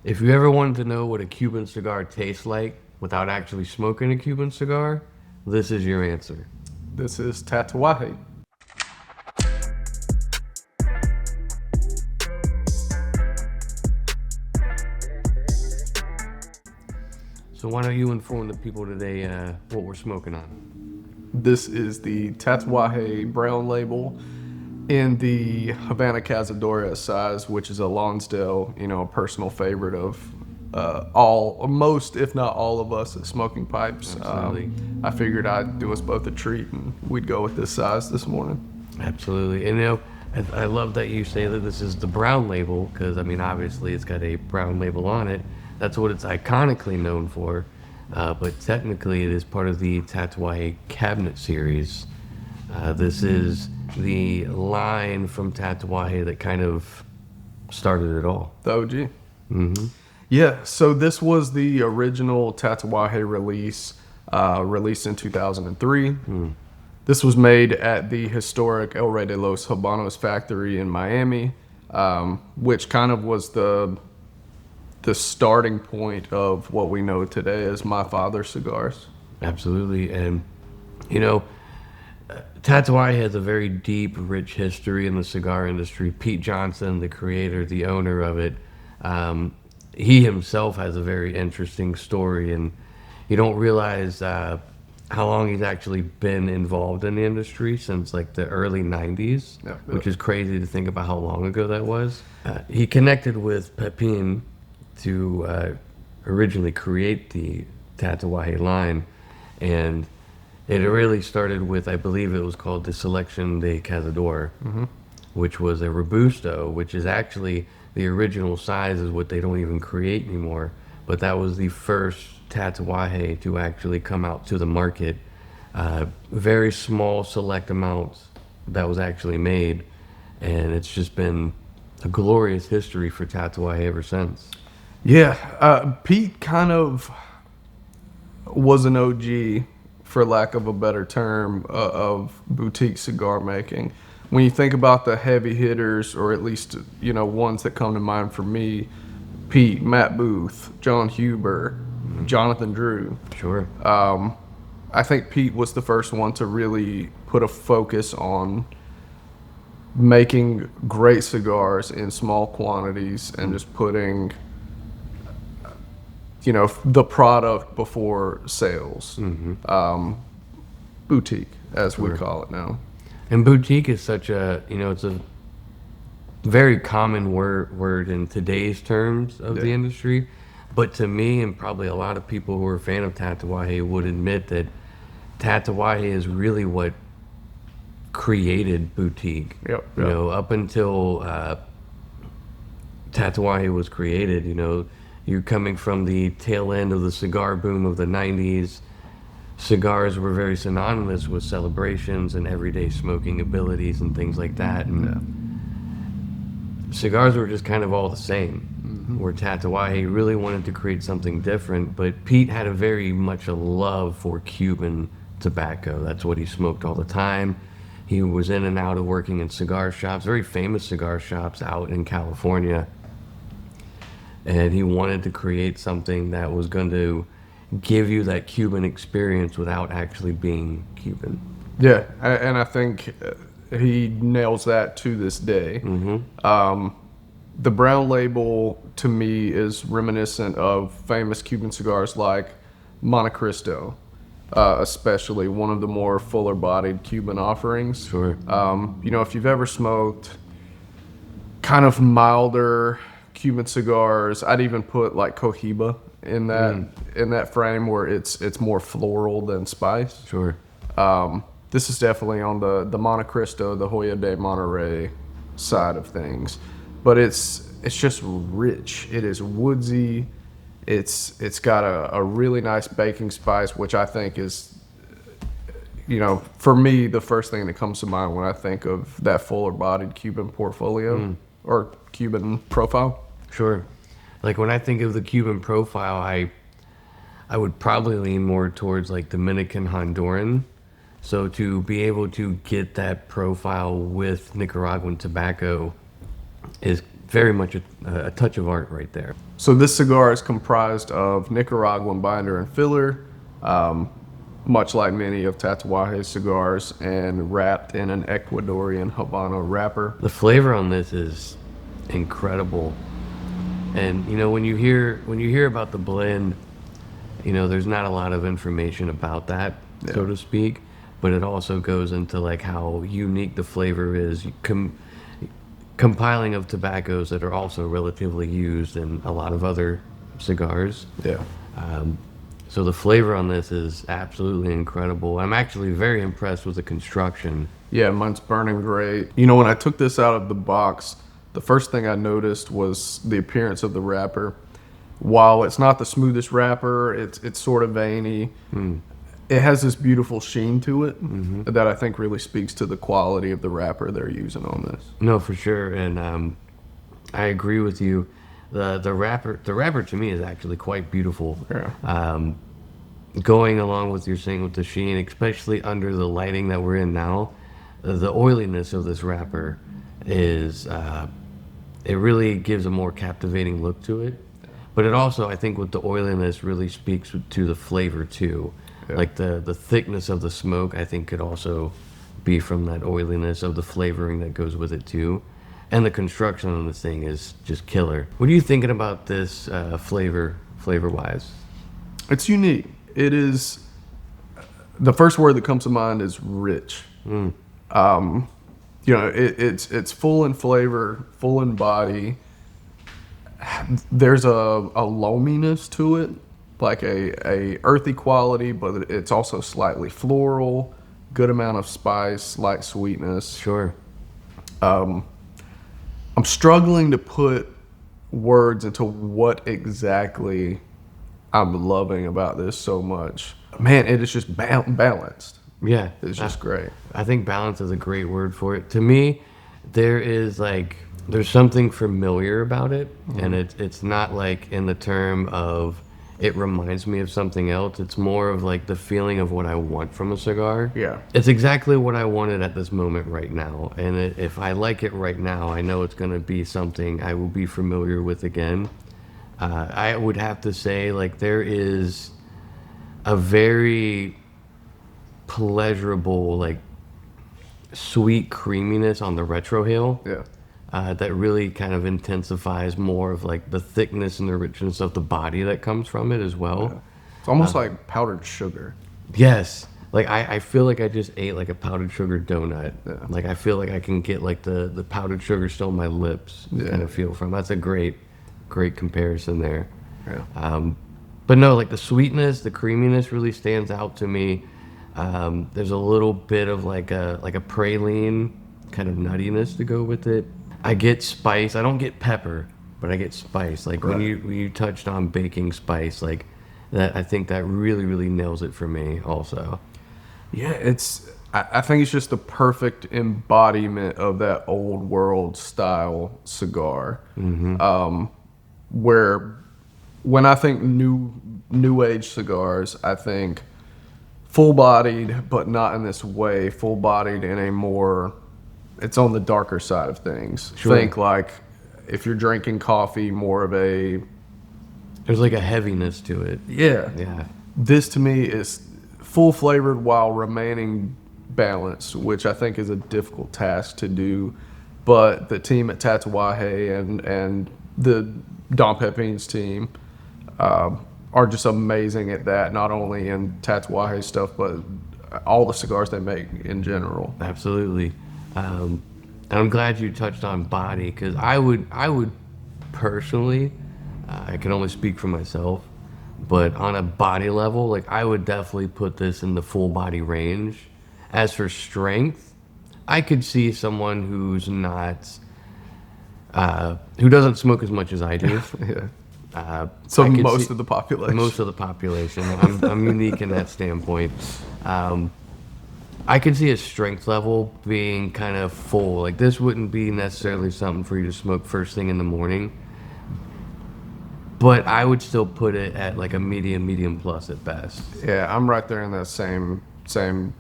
If you ever wanted to know what a Cuban cigar tastes like without actually smoking a Cuban cigar, this is your answer. This is Tatuaje. So why don't you inform the people today what we're smoking on? This is the Tatuaje brown label in the Havana Cazadore size, which is a Lonsdale, a personal favorite of most, if not all of us at Smoking Pipes. Absolutely. I figured I'd do us both a treat and we'd go with this size this morning. Absolutely. And I love that you say that this is the brown label because, obviously it's got a brown label on it. That's what it's iconically known for. But technically it is part of the Tatuaje cabinet series. This is the line from Tatuaje that kind of started it all. The OG. Mm-hmm. Yeah, so this was the original Tatuaje release, released in 2003. This was made at the historic El Rey de los Habanos factory in Miami, which kind of was the starting point of what we know today as My Father's Cigars. Absolutely. And, Tatuaje has a very deep, rich history in the cigar industry. Pete Johnson, the creator, the owner of it, he himself has a very interesting story, and you don't realize how long he's actually been involved in the industry since like the early 90s, which is crazy to think about how long ago that was. He connected with Pepin to originally create the Tatuaje line, and it really started with, I believe it was called the Selection de Cazadore, which was a Robusto, which is actually the original size is what they don't even create anymore. But that was the first Tatuaje to actually come out to the market. Very small, select amounts that was actually made, and it's just been a glorious history for Tatuaje ever since. Yeah, Pete kind of was an OG, for lack of a better term, of boutique cigar making. When you think about the heavy hitters, or at least, ones that come to mind for me, Pete, Matt Booth, John Huber, Jonathan Drew. Sure. I think Pete was the first one to really put a focus on making great cigars in small quantities and just putting, the product before sales. Boutique, as we call it now. And boutique is such a, it's a very common word in today's terms of the industry. But to me, and probably a lot of people who are a fan of Tatuaje would admit that Tatuaje is really what created boutique. Yep. Up until Tatuaje was created, you're coming from the tail end of the cigar boom of the 90s. Cigars were very synonymous with celebrations and everyday smoking abilities and things like that. And cigars were just kind of all the same. Where Tatuaje really wanted to create something different, but Pete had a very much a love for Cuban tobacco. That's what he smoked all the time. He was in and out of working in cigar shops, very famous cigar shops out in California. And he wanted to create something that was going to give you that Cuban experience without actually being Cuban. Yeah, and I think he nails that to this day. The brown label, to me, is reminiscent of famous Cuban cigars like Monte Cristo, especially one of the more fuller-bodied Cuban offerings. Sure. If you've ever smoked kind of milder Cuban cigars, I'd even put like Cohiba in that frame where it's more floral than spice. Sure. This is definitely on the Monte Cristo, the Joya de Monterrey side of things. But it's just rich. It is woodsy. It's got a really nice baking spice, which I think is, for me, the first thing that comes to mind when I think of that fuller-bodied Cuban portfolio or Cuban profile. Sure. Like when I think of the Cuban profile, I would probably lean more towards like Dominican, Honduran. So to be able to get that profile with Nicaraguan tobacco is very much a touch of art right there. So this cigar is comprised of Nicaraguan binder and filler, much like many of Tatuaje's cigars, and wrapped in an Ecuadorian Havana wrapper. The flavor on this is incredible. And you know, when you hear about the blend, you know, there's not a lot of information about that, so to speak, but it also goes into like how unique the flavor is, compiling of tobaccos that are also relatively used in a lot of other cigars. Yeah. So the flavor on this is absolutely incredible. I'm actually very impressed with the construction. Yeah, mine's burning great. You know, when I took this out of the box, the first thing I noticed was the appearance of the wrapper. While it's not the smoothest wrapper, it's sort of veiny. It has this beautiful sheen to it that I think really speaks to the quality of the wrapper they're using on this. No, for sure, and I agree with you. The wrapper to me is actually quite beautiful. Yeah. Going along with your saying with the sheen, especially under the lighting that we're in now, the oiliness of this wrapper is it really gives a more captivating look to it. But it also, I think, with the oiliness, really speaks to the flavor too. Yeah. Like the thickness of the smoke, I think, could also be from that oiliness of the flavoring that goes with it too. And the construction on this thing is just killer. What are you thinking about this flavor-wise? It's unique. It is, the first word that comes to mind is rich. You know, it's full in flavor, full in body. There's a loaminess to it, like a earthy quality, but it's also slightly floral, good amount of spice, light sweetness. Sure. I'm struggling to put words into what exactly I'm loving about this so much. Man, it is just balanced. Yeah. It's just great. I think balance is a great word for it. To me, there's something familiar about it, and it's not like in the term of it reminds me of something else. It's more of like the feeling of what I want from a cigar. Yeah. It's exactly what I wanted at this moment right now, and if I like it right now, I know it's going to be something I will be familiar with again. I would have to say, like, there is a very pleasurable, like, sweet creaminess on the retrohale. Yeah. That really kind of intensifies more of like the thickness and the richness of the body that comes from it as well. Yeah. It's almost like powdered sugar. Yes. Like I feel like I just ate like a powdered sugar donut. Yeah. Like I feel like I can get like the powdered sugar still on my lips kind of feel from. That's a great comparison there. Yeah. But no, like the sweetness, the creaminess really stands out to me. There's a little bit of like a praline kind of nuttiness to go with it. I get spice. I don't get pepper, but I get spice. Like when you touched on baking spice, like that, I think that really nails it for me also. Yeah, I think it's just the perfect embodiment of that old world style cigar. Where when I think new age cigars, I think full bodied, but not in this way. Full bodied in a more, it's on the darker side of things. Sure. Think like if you're drinking coffee, more of a, there's like a heaviness to it. Yeah. This to me is full flavored while remaining balanced, which I think is a difficult task to do. But the team at Tatuaje and the Don Pepin's team are just amazing at that, not only in Tatuaje stuff, but all the cigars they make in general. Absolutely. And I'm glad you touched on body, because I would personally, I can only speak for myself, but on a body level, like I would definitely put this in the full body range. As for strength, I could see someone who's not, who doesn't smoke as much as I do. So most of the population. Most of the population. I'm unique in that standpoint. I could see a strength level being kind of full. Like this wouldn't be necessarily something for you to smoke first thing in the morning, but I would still put it at like a medium plus at best. Yeah, I'm right there in that same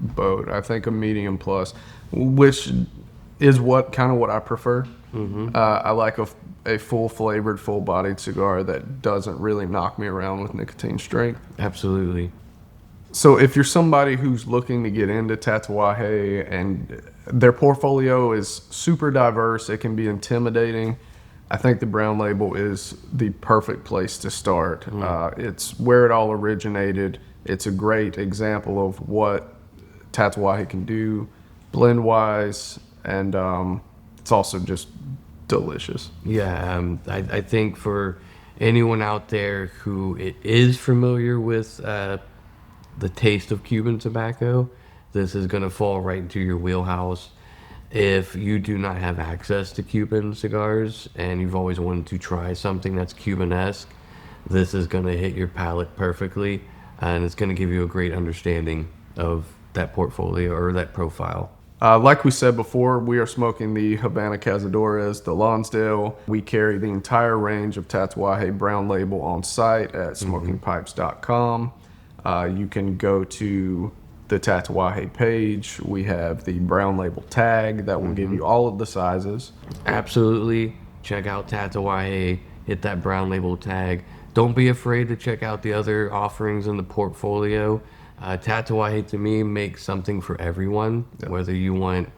boat. I think a medium plus, which is what I prefer. I like a full flavored, full bodied cigar that doesn't really knock me around with nicotine strength. Absolutely. So if you're somebody who's looking to get into Tatuaje and their portfolio is super diverse, it can be intimidating, I think the brown label is the perfect place to start. It's where it all originated. It's a great example of what Tatuaje can do blend-wise, and it's also just delicious. Yeah, I think for anyone out there who is familiar with the taste of Cuban tobacco, this is going to fall right into your wheelhouse. If you do not have access to Cuban cigars and you've always wanted to try something that's Cuban-Esque, this is going to hit your palate perfectly, and it's going to give you a great understanding of that portfolio or that profile. Like we said before, we are smoking the Havana Cazadores, the Lonsdale. We carry the entire range of Tatuaje brown label on site at smokingpipes.com. You can go to the Tatuaje page. We have the brown label tag that will give you all of the sizes. Absolutely. Check out Tatuaje. Hit that brown label tag. Don't be afraid to check out the other offerings in the portfolio. Tatuaje to me makes something for everyone, whether you want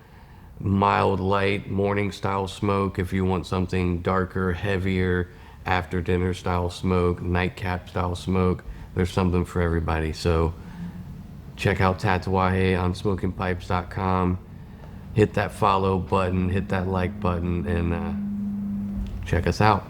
mild, light, morning style smoke, if you want something darker, heavier, after dinner style smoke, nightcap style smoke, there's something for everybody. So check out Tatuaje on smokingpipes.com. Hit that follow button, hit that like button, and check us out.